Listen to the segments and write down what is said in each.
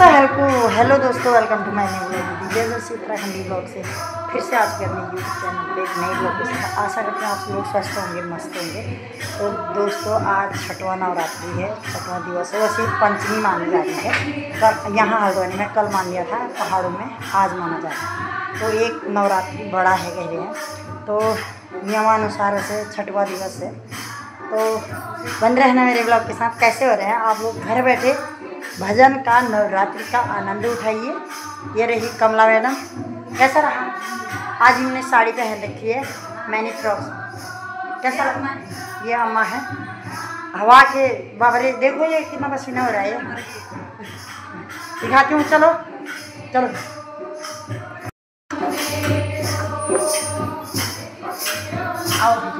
सो hello दोस्तों, welcome to my new blog Uttarakhandi blog से फिर से आज करने यूट्यूब चैनल पे एक नई ब्लॉग के साथ। आशा करते हैं आप लोग स्वस्थ होंगे, मस्त होंगे। तो दोस्तों, आज छठवां नवरात्रि है, छठवां दिवस है। वैसे पंचमी मानी जा रही है, कल यहाँ हल्द्वानी में कल मान लिया था, पहाड़ों में आज माना जा रहा है। तो एक नवरात्रि बड़ा है कह रहे हैं, तो नियमानुसार वैसे छठवां दिवस है। तो बन रहना मेरे ब्लॉग के साथ। कैसे हो रहे हैं आप लोग? घर बैठे भजन का, नवरात्रि का आनंद उठाइए। ये रही कमला मैडम। कैसा रहा? आज हमने साड़ी पहन रखी है, मैंने फ्रॉक। कैसा लगा? ये अम्मा है। हवा के बाबरे देखो, ये कितना पसीना हो रहा है। दिखाती हूँ, चलो चलो। आओ।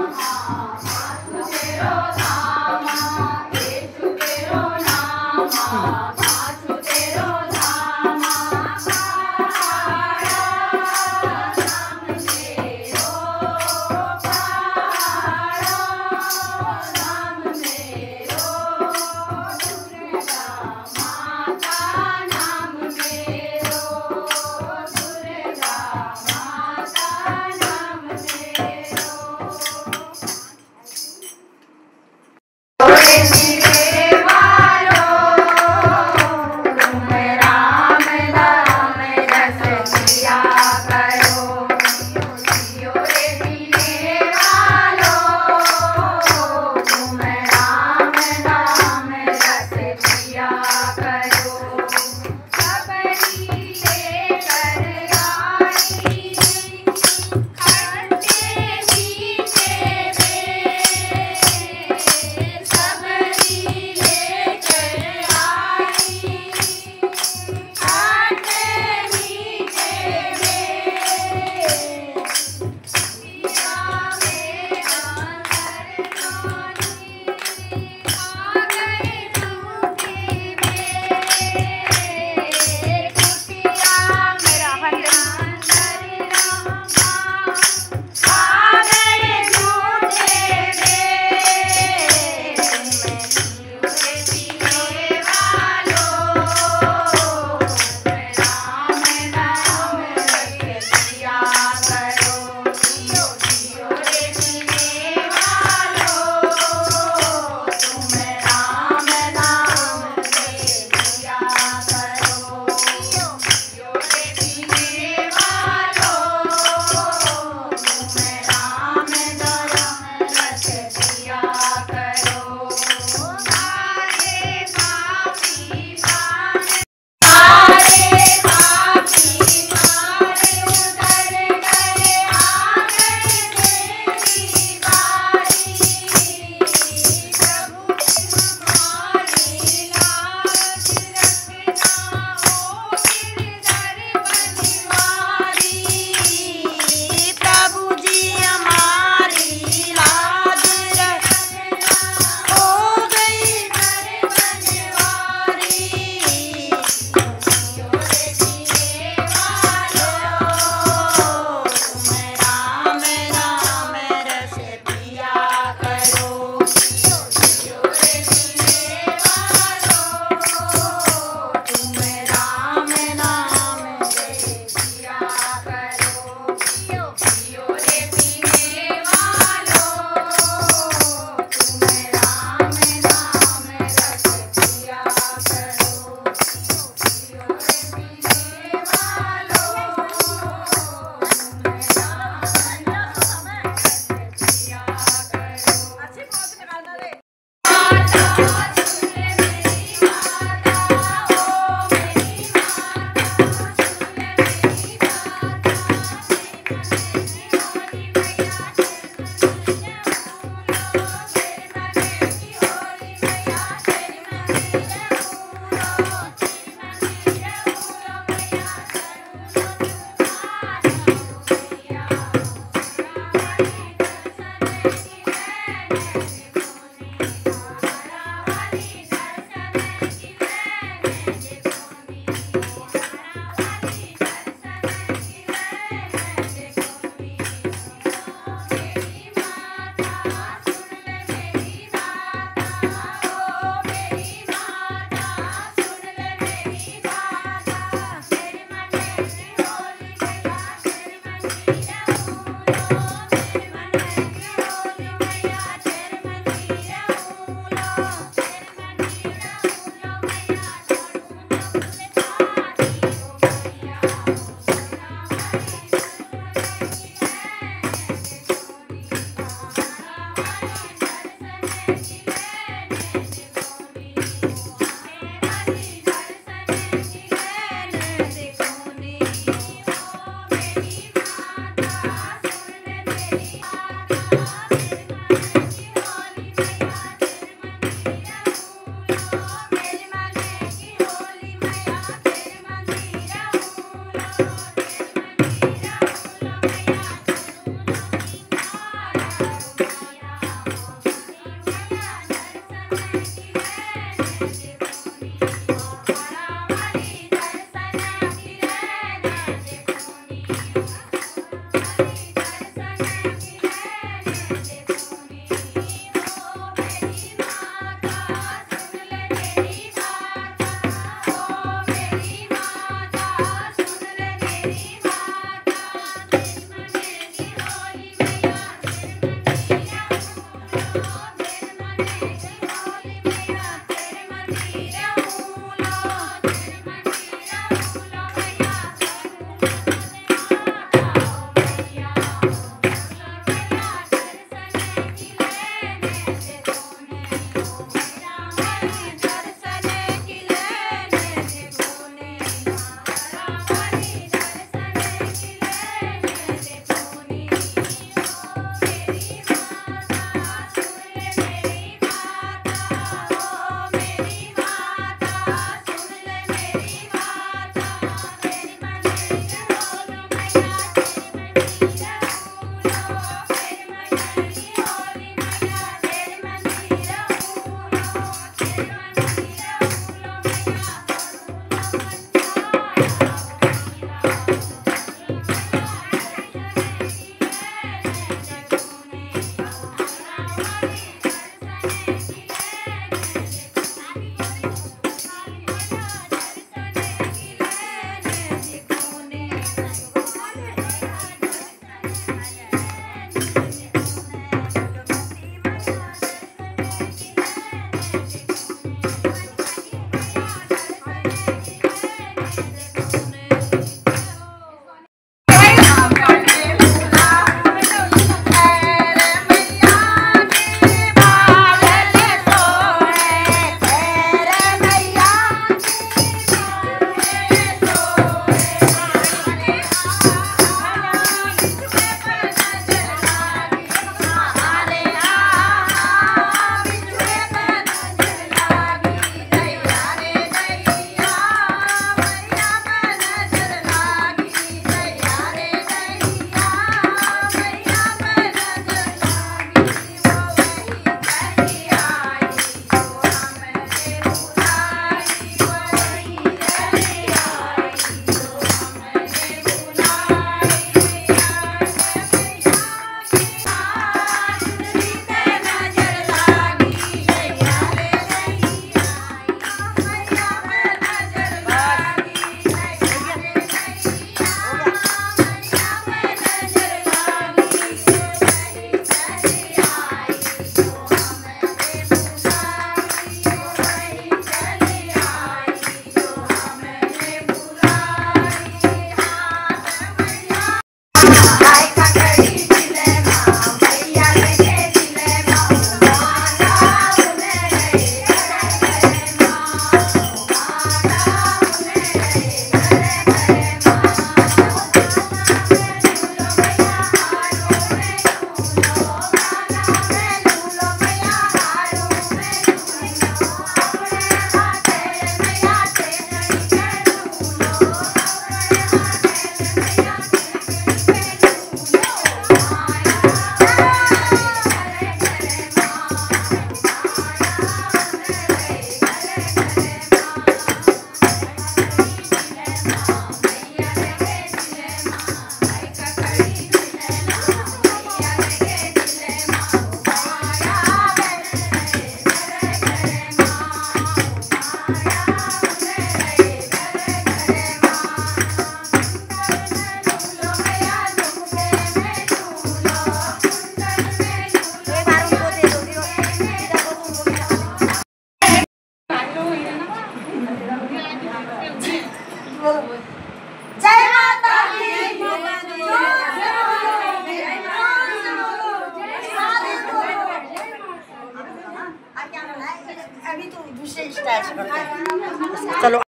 स्टाइल से करते हैं। चलो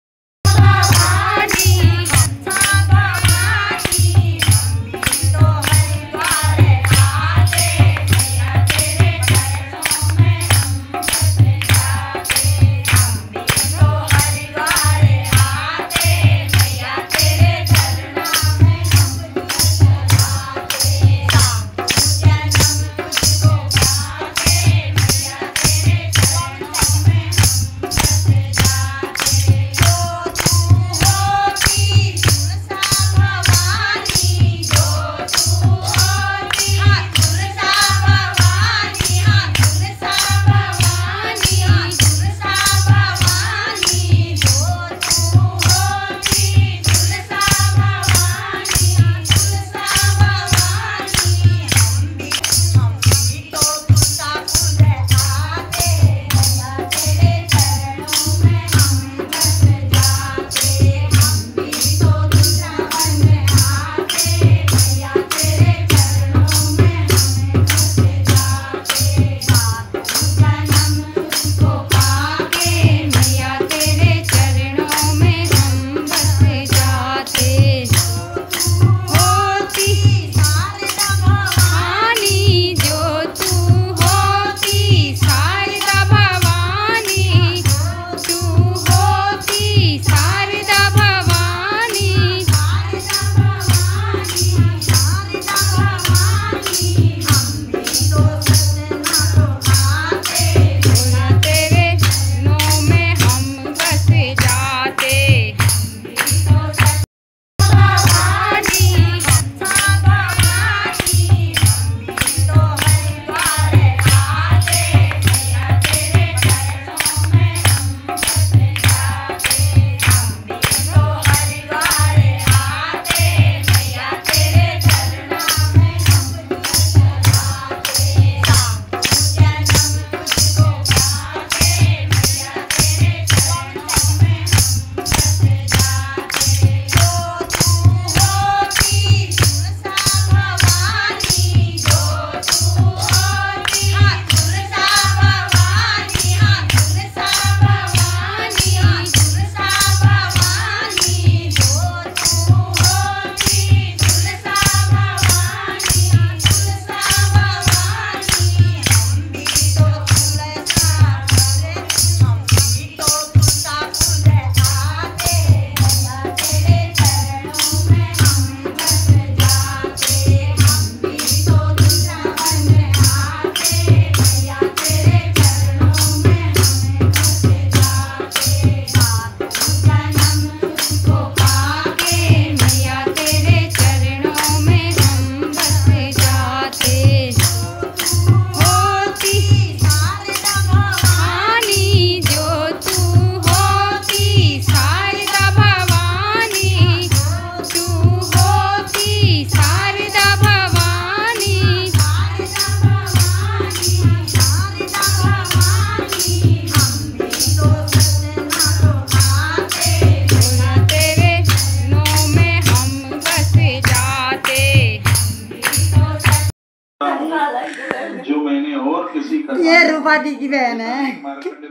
ये रूपा दी की बहन है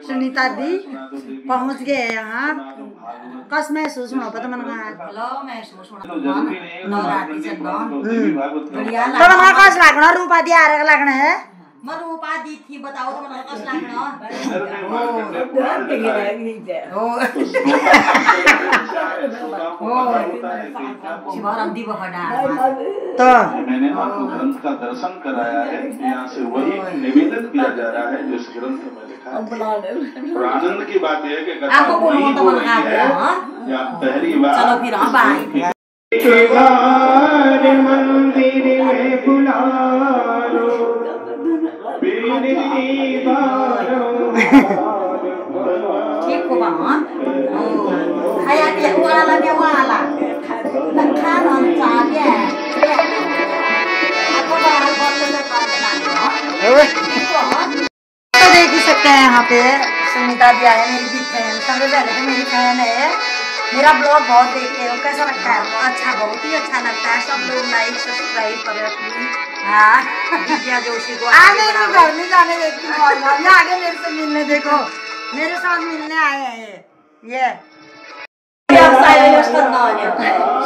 सुनीता दी पहुंच गए यहाँ। कस महसूस होना पता मन तो मन कस लगना रूपा दी आ रहा लगना है मैं रूपा दी थी बताओ तो मन कस लगना तो मैंने आपको ग्रंथ का दर्शन कराया है। यहाँ से वही निवेदन किया जा रहा है जो इस ग्रंथ में लिखा है। और आनंद की बात यह है कि आपको बोलूं तो मन आप या पहली बार चलो फिर हम बाय मंदिर में बुला लो ठीक को बाहर आया dia wala dia wala nakhan on saja aku baru बोलने का तो देख ही सकते हैं यहाँ पे सुनीता दी आया मेरी भी फैन समझ रहे मेरी फैन है। मेरा ब्लॉग बहुत देखते हो कैसा लगता है? अच्छा बहुत ही अच्छा लगता है। सब लोग लाइक सब्सक्राइब करें प्लीज। हाँ विद्या जोशी को आगे घर में जाने देती हूँ आगे मेरे से मिलने देखो मेरे साथ मिलने आए हैं ये saya harus kenalnya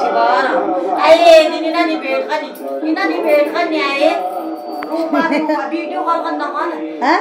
sekarang ini nani berkan nih rumah video kalau kan Hah?